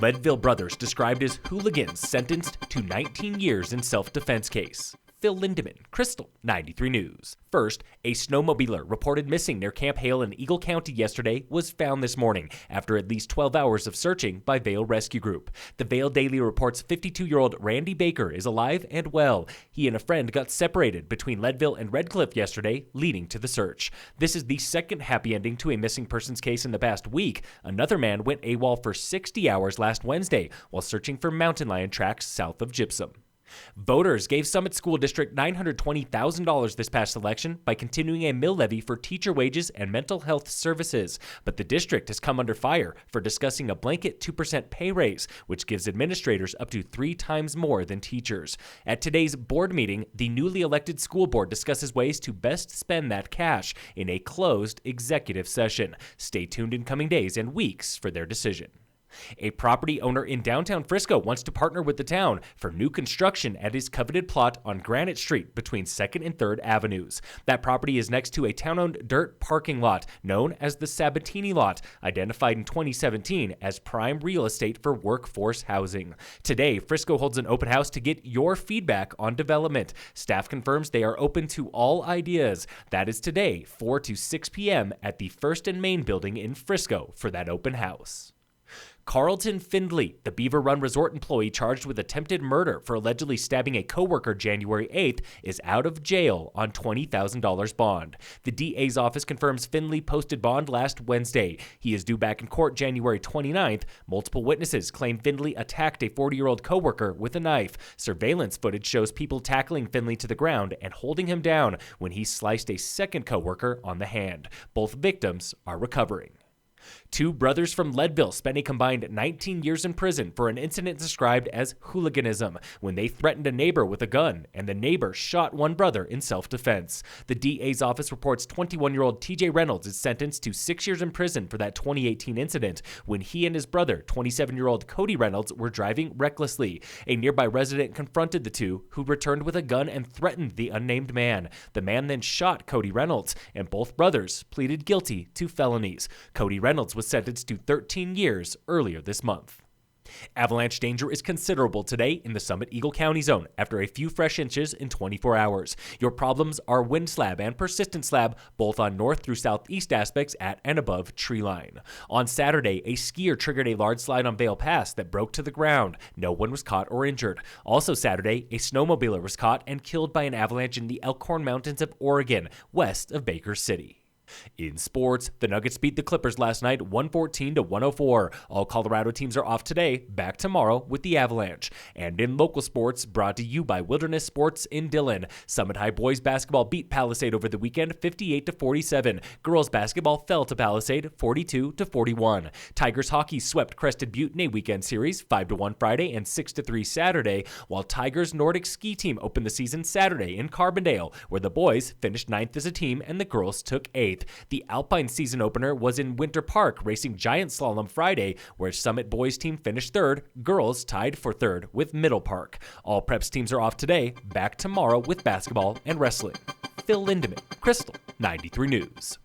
Leadville brothers described as hooligans sentenced to 19 years in self-defense case. Phil Lindemann, Krystal, 93 News. First, a snowmobiler reported missing near Camp Hale in Eagle County yesterday was found this morning after at least 12 hours of searching by Vail Rescue Group. The Vail Daily reports 52-year-old Randy Baker is alive and well. He and a friend got separated between Leadville and Red Cliff yesterday, leading to the search. This is the second happy ending to a missing persons case in the past week. Another man went AWOL for 60 hours last Wednesday while searching for mountain lion tracks south of Gypsum. Voters gave Summit School District $920,000 this past election by continuing a mill levy for teacher wages and mental health services. But the district has come under fire for discussing a blanket 2% pay raise, which gives administrators up to 3 times more than teachers. At today's board meeting, the newly elected school board discusses ways to best spend that cash in a closed executive session. Stay tuned in coming days and weeks for their decision. A property owner in downtown Frisco wants to partner with the town for new construction at his coveted plot on Granite Street between 2nd and 3rd Avenues. That property is next to a town-owned dirt parking lot known as the Sabatini Lot, identified in 2017 as prime real estate for workforce housing. Today, Frisco holds an open house to get your feedback on development. Staff confirms they are open to all ideas. That is today, 4 to 6 p.m. at the First and Main building in Frisco for that open house. Carlton Findley, the Beaver Run Resort employee charged with attempted murder for allegedly stabbing a coworker January 8th, is out of jail on $20,000 bond. The DA's office confirms Findley posted bond last Wednesday. He is due back in court January 29th. Multiple witnesses claim Findley attacked a 40-year-old coworker with a knife. Surveillance footage shows people tackling Findley to the ground and holding him down when he sliced a second coworker on the hand. Both victims are recovering. 2 brothers from Leadville spent a combined 19 years in prison for an incident described as hooliganism when they threatened a neighbor with a gun and the neighbor shot one brother in self-defense. The DA's office reports 21-year-old TJ Reynolds is sentenced to 6 years in prison for that 2018 incident when he and his brother, 27-year-old Cody Reynolds, were driving recklessly. A nearby resident confronted the two, who returned with a gun and threatened the unnamed man. The man then shot Cody Reynolds, and both brothers pleaded guilty to felonies. Cody Reynolds was sentenced to 13 years earlier this month. Avalanche danger is considerable today in the Summit Eagle County zone after a few fresh inches in 24 hours. Your problems are wind slab and persistent slab, both on north through southeast aspects at and above tree line. On Saturday, a skier triggered a large slide on Vail Pass that broke to the ground. No one was caught or injured. Also Saturday, a snowmobiler was caught and killed by an avalanche in the Elkhorn Mountains of Oregon, west of Baker City. In sports, the Nuggets beat the Clippers last night 114-104. All Colorado teams are off today, back tomorrow with the Avalanche. And in local sports, brought to you by Wilderness Sports in Dillon. Summit High boys basketball beat Palisade over the weekend 58-47. Girls basketball fell to Palisade 42-41. Tigers hockey swept Crested Butte in a weekend series 5-1 Friday and 6-3 Saturday, while Tigers Nordic ski team opened the season Saturday in Carbondale, where the boys finished 9th as a team and the girls took 8th. The Alpine season opener was in Winter Park, racing giant slalom Friday, where Summit boys team finished 3rd, girls tied for 3rd with Middle Park. All preps teams are off today, back tomorrow with basketball and wrestling. Phil Lindemann, Krystal, 93 News.